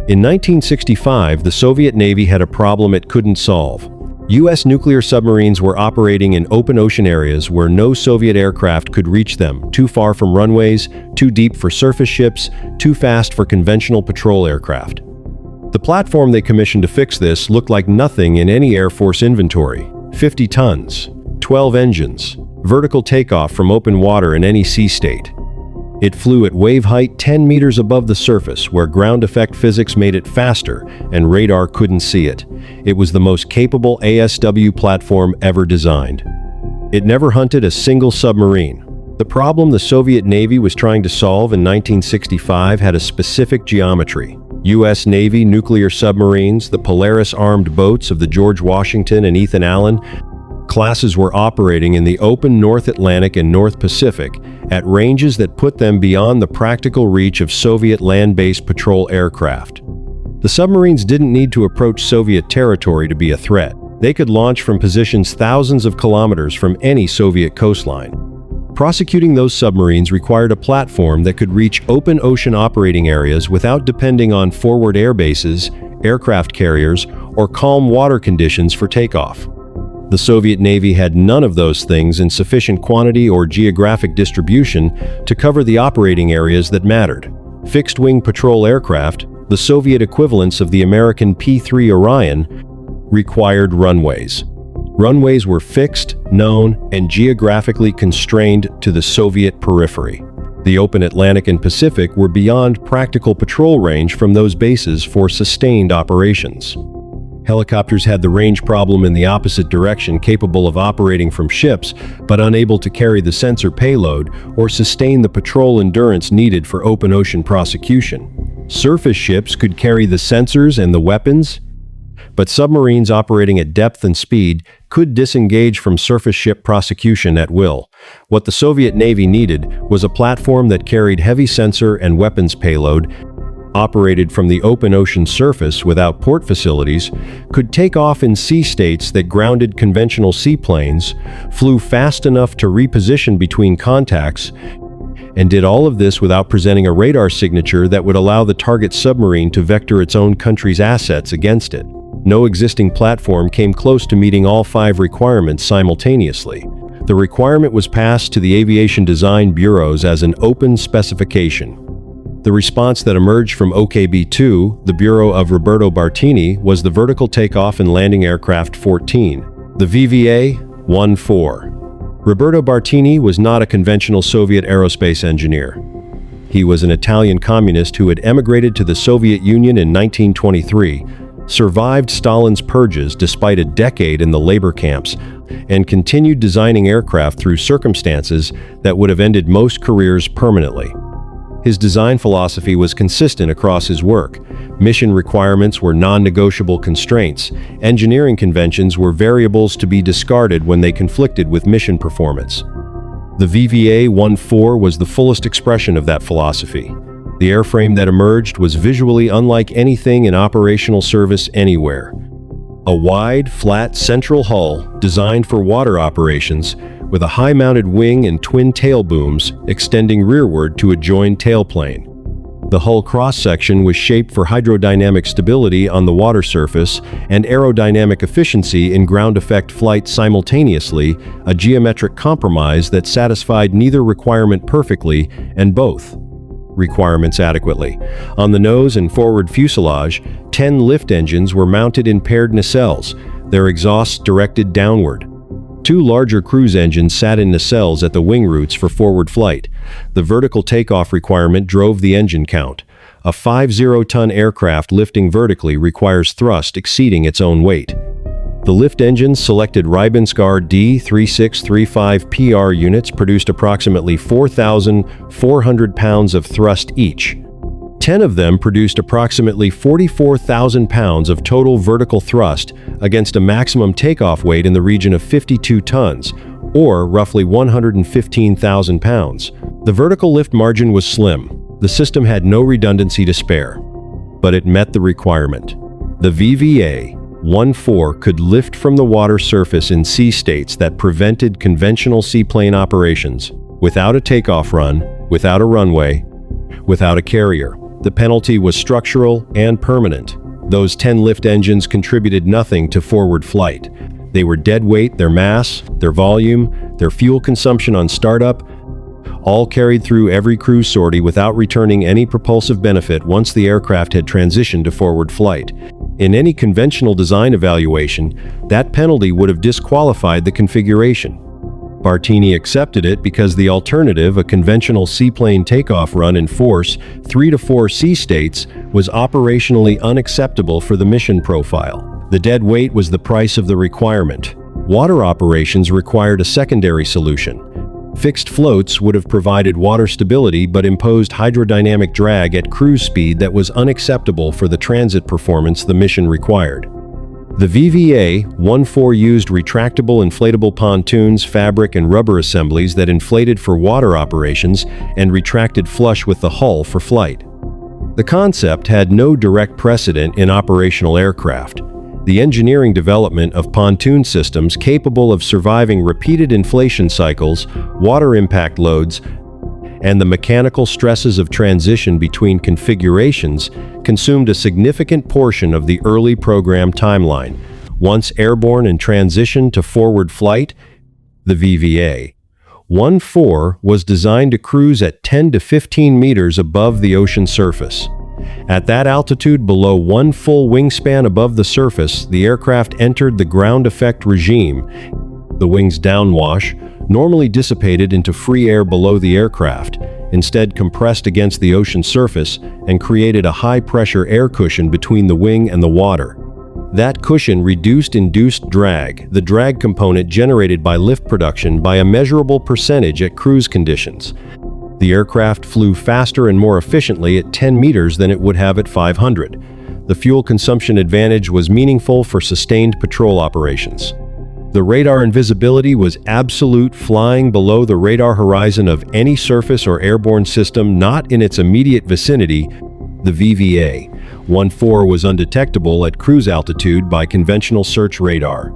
In 1965, the Soviet Navy had a problem it couldn't solve. U.S. nuclear submarines were operating in open ocean areas where no Soviet aircraft could reach them, too far from runways, too deep for surface ships, too fast for conventional patrol aircraft. The platform they commissioned to fix this looked like nothing in any Air Force inventory. 50 tons, 12 engines, vertical takeoff from open water in any sea state. It flew at wave height 10 meters above the surface, where ground effect physics made it faster and radar couldn't see it. It was the most capable ASW platform ever designed. It never hunted a single submarine. The problem the Soviet Navy was trying to solve in 1965 had a specific geometry. U.S. Navy nuclear submarines, the Polaris-armed boats of the George Washington and Ethan Allen, classes were operating in the open North Atlantic and North Pacific at ranges that put them beyond the practical reach of Soviet land-based patrol aircraft. The submarines didn't need to approach Soviet territory to be a threat. They could launch from positions thousands of kilometers from any Soviet coastline. Prosecuting those submarines required a platform that could reach open ocean operating areas without depending on forward air bases, aircraft carriers, or calm water conditions for takeoff. The Soviet Navy had none of those things in sufficient quantity or geographic distribution to cover the operating areas that mattered. Fixed-wing patrol aircraft, the Soviet equivalents of the American P-3 Orion, required runways. Runways were fixed, known, and geographically constrained to the Soviet periphery. The open Atlantic and Pacific were beyond practical patrol range from those bases for sustained operations. Helicopters had the range problem in the opposite direction, capable of operating from ships, but unable to carry the sensor payload or sustain the patrol endurance needed for open ocean prosecution. Surface ships could carry the sensors and the weapons, but submarines operating at depth and speed could disengage from surface ship prosecution at will. What the Soviet Navy needed was a platform that carried heavy sensor and weapons payload, operated from the open ocean surface without port facilities, could take off in sea states that grounded conventional seaplanes, flew fast enough to reposition between contacts, and did all of this without presenting a radar signature that would allow the target submarine to vector its own country's assets against it. No existing platform came close to meeting all 5 requirements simultaneously. The requirement was passed to the aviation design bureaus as an open specification. The response that emerged from OKB-2, the Bureau of Roberto Bartini, was the Vertical Takeoff and Landing Aircraft 14, the VVA-14. Roberto Bartini was not a conventional Soviet aerospace engineer. He was an Italian communist who had emigrated to the Soviet Union in 1923, survived Stalin's purges despite a decade in the labor camps, and continued designing aircraft through circumstances that would have ended most careers permanently. His design philosophy was consistent across his work. Mission requirements were non-negotiable constraints. Engineering conventions were variables to be discarded when they conflicted with mission performance. The VVA-14 was the fullest expression of that philosophy. The airframe that emerged was visually unlike anything in operational service anywhere. A wide, flat central hull designed for water operations, with a high-mounted wing and twin tail booms extending rearward to a joined tailplane. The hull cross-section was shaped for hydrodynamic stability on the water surface and aerodynamic efficiency in ground effect flight simultaneously, a geometric compromise that satisfied neither requirement perfectly and both requirements adequately. On the nose and forward fuselage, 10 lift engines were mounted in paired nacelles, their exhausts directed downward. 2 larger cruise engines sat in nacelles at the wing roots for forward flight. The vertical takeoff requirement drove the engine count. A 50-ton aircraft lifting vertically requires thrust exceeding its own weight. The lift engines selected Rybinskar D3635PR units produced approximately 4,400 pounds of thrust each. 10 of them produced approximately 44,000 pounds of total vertical thrust against a maximum takeoff weight in the region of 52 tons, or roughly 115,000 pounds. The vertical lift margin was slim. The system had no redundancy to spare, but it met the requirement. The VVA-14 could lift from the water surface in sea states that prevented conventional seaplane operations, without a takeoff run, without a runway, without a carrier. The penalty was structural and permanent. Those 10 lift engines contributed nothing to forward flight. They were dead weight, their mass, their volume, their fuel consumption on startup, all carried through every cruise sortie without returning any propulsive benefit once the aircraft had transitioned to forward flight. In any conventional design evaluation, that penalty would have disqualified the configuration. Bartini accepted it because the alternative, a conventional seaplane takeoff run in force 3 to 4 sea states, was operationally unacceptable for the mission profile. The dead weight was the price of the requirement. Water operations required a secondary solution. Fixed floats would have provided water stability but imposed hydrodynamic drag at cruise speed that was unacceptable for the transit performance the mission required. The VVA-14 used retractable inflatable pontoons, fabric and rubber assemblies that inflated for water operations and retracted flush with the hull for flight. The concept had no direct precedent in operational aircraft. The engineering development of pontoon systems capable of surviving repeated inflation cycles, water impact loads, and the mechanical stresses of transition between configurations consumed a significant portion of the early program timeline. Once airborne and transitioned to forward flight, the VVA-14 was designed to cruise at 10 to 15 meters above the ocean surface. At that altitude, below 1 full wingspan above the surface, the aircraft entered the ground effect regime. The wings downwash, normally dissipated into free air below the aircraft, instead compressed against the ocean surface and created a high-pressure air cushion between the wing and the water. That cushion reduced induced drag, the drag component generated by lift production, by a measurable percentage at cruise conditions. The aircraft flew faster and more efficiently at 10 meters than it would have at 500. The fuel consumption advantage was meaningful for sustained patrol operations. The radar invisibility was absolute, flying below the radar horizon of any surface or airborne system not in its immediate vicinity. The VVA-14 was undetectable at cruise altitude by conventional search radar.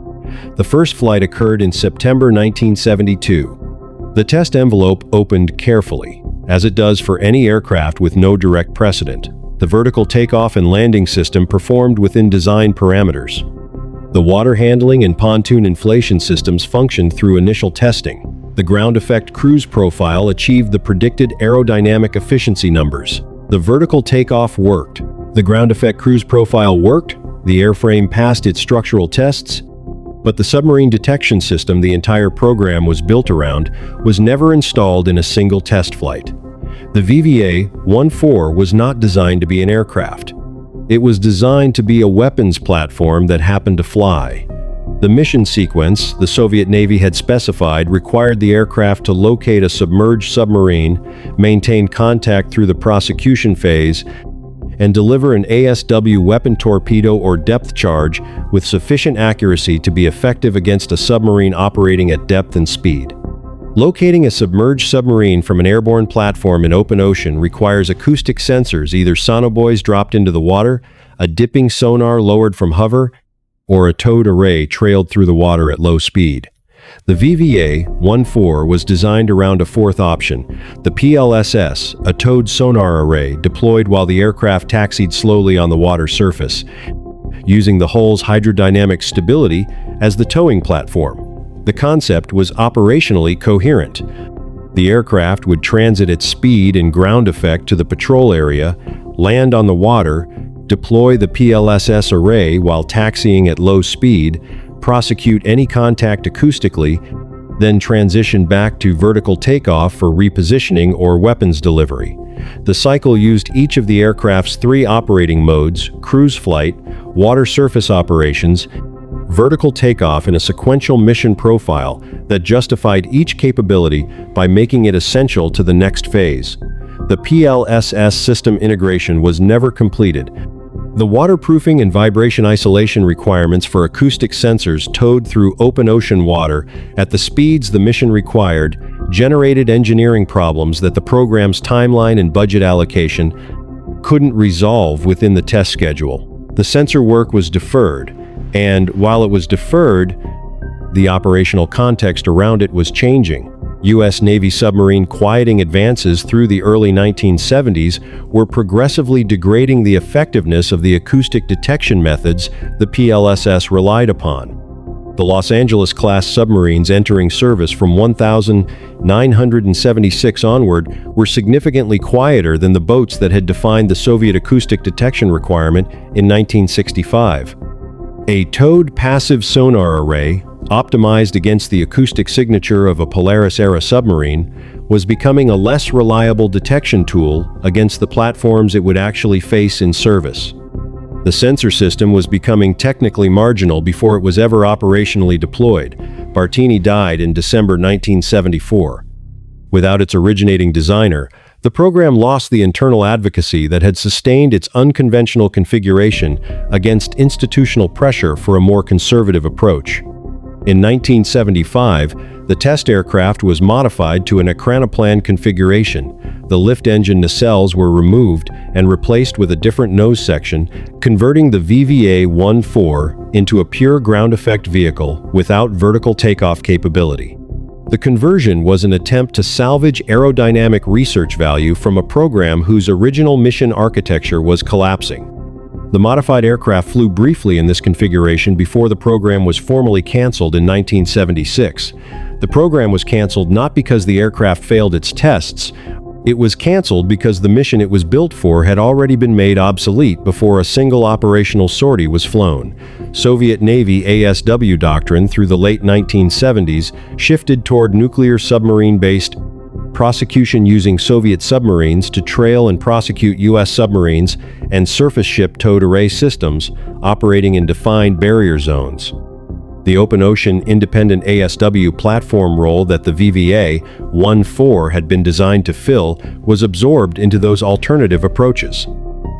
The first flight occurred in September 1972. The test envelope opened carefully, as it does for any aircraft with no direct precedent. The vertical takeoff and landing system performed within design parameters. The water handling and pontoon inflation systems functioned through initial testing. The ground effect cruise profile achieved the predicted aerodynamic efficiency numbers. The vertical takeoff worked. The ground effect cruise profile worked. The airframe passed its structural tests. But the submarine detection system the entire program was built around was never installed in a single test flight. The VVA-14 was not designed to be an aircraft. It was designed to be a weapons platform that happened to fly. The mission sequence the Soviet Navy had specified required the aircraft to locate a submerged submarine, maintain contact through the prosecution phase, and deliver an ASW weapon torpedo or depth charge with sufficient accuracy to be effective against a submarine operating at depth and speed. Locating a submerged submarine from an airborne platform in open ocean requires acoustic sensors, either sonobuoys dropped into the water, a dipping sonar lowered from hover, or a towed array trailed through the water at low speed. The VVA-14 was designed around a fourth option, the PLSS, a towed sonar array deployed while the aircraft taxied slowly on the water surface, using the hull's hydrodynamic stability as the towing platform. The concept was operationally coherent. The aircraft would transit at speed and ground effect to the patrol area, land on the water, deploy the PLSS array while taxiing at low speed, prosecute any contact acoustically, then transition back to vertical takeoff for repositioning or weapons delivery. The cycle used each of the aircraft's 3 operating modes: cruise flight, water surface operations, vertical takeoff, in a sequential mission profile that justified each capability by making it essential to the next phase. The PLSS system integration was never completed. The waterproofing and vibration isolation requirements for acoustic sensors towed through open ocean water at the speeds the mission required generated engineering problems that the program's timeline and budget allocation couldn't resolve within the test schedule. The sensor work was deferred, and while it was deferred, the operational context around it was changing. U.S. Navy submarine quieting advances through the early 1970s were progressively degrading the effectiveness of the acoustic detection methods the PLSS relied upon. The Los Angeles-class submarines entering service from 1976 onward were significantly quieter than the boats that had defined the Soviet acoustic detection requirement in 1965. A towed passive sonar array, optimized against the acoustic signature of a Polaris-era submarine, was becoming a less reliable detection tool against the platforms it would actually face in service. The sensor system was becoming technically marginal before it was ever operationally deployed. Bartini died in December 1974. Without its originating designer, the program lost the internal advocacy that had sustained its unconventional configuration against institutional pressure for a more conservative approach. In 1975, the test aircraft was modified to an ecranoplan configuration. The lift engine nacelles were removed and replaced with a different nose section, converting the VVA-14 into a pure ground effect vehicle without vertical takeoff capability. The conversion was an attempt to salvage aerodynamic research value from a program whose original mission architecture was collapsing. The modified aircraft flew briefly in this configuration before the program was formally canceled in 1976. The program was canceled not because the aircraft failed its tests. It was canceled because the mission it was built for had already been made obsolete before a single operational sortie was flown. Soviet Navy ASW doctrine through the late 1970s shifted toward nuclear submarine-based prosecution using Soviet submarines to trail and prosecute U.S. submarines and surface ship towed array systems operating in defined barrier zones. The open ocean independent ASW platform role that the VVA-14 had been designed to fill was absorbed into those alternative approaches.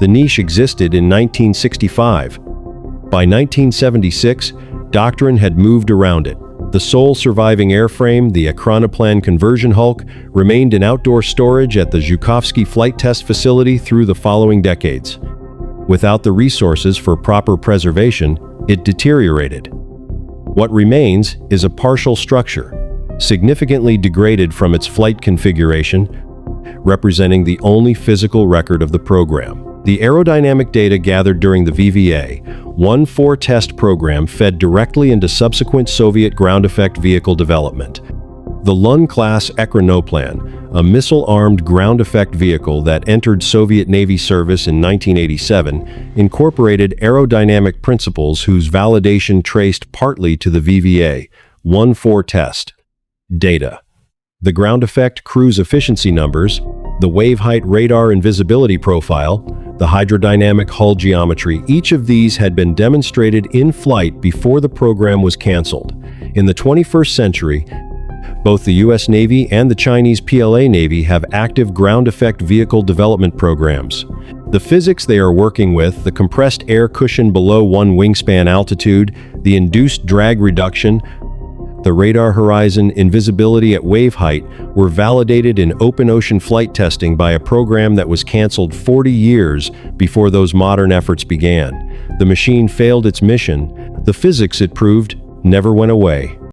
The niche existed in 1965. By 1976, doctrine had moved around it. The sole surviving airframe, the ecranoplan conversion hulk, remained in outdoor storage at the Zhukovsky Flight Test Facility through the following decades. Without the resources for proper preservation, it deteriorated. What remains is a partial structure, significantly degraded from its flight configuration, representing the only physical record of the program. The aerodynamic data gathered during the VVA-14 test program fed directly into subsequent Soviet ground effect vehicle development. The Lun-class ecranoplan, a missile-armed ground effect vehicle that entered Soviet Navy service in 1987, incorporated aerodynamic principles whose validation traced partly to the VVA-14 test. Data. The ground effect cruise efficiency numbers, the wave height radar invisibility profile, the hydrodynamic hull geometry, each of these had been demonstrated in flight before the program was canceled. In the 21st century, both the U.S. Navy and the Chinese PLA Navy have active ground effect vehicle development programs. The physics they are working with, the compressed air cushion below one wingspan altitude, the induced drag reduction, the radar horizon invisibility at wave height, were validated in open ocean flight testing by a program that was canceled 40 years before those modern efforts began. The machine failed its mission. The physics it proved never went away.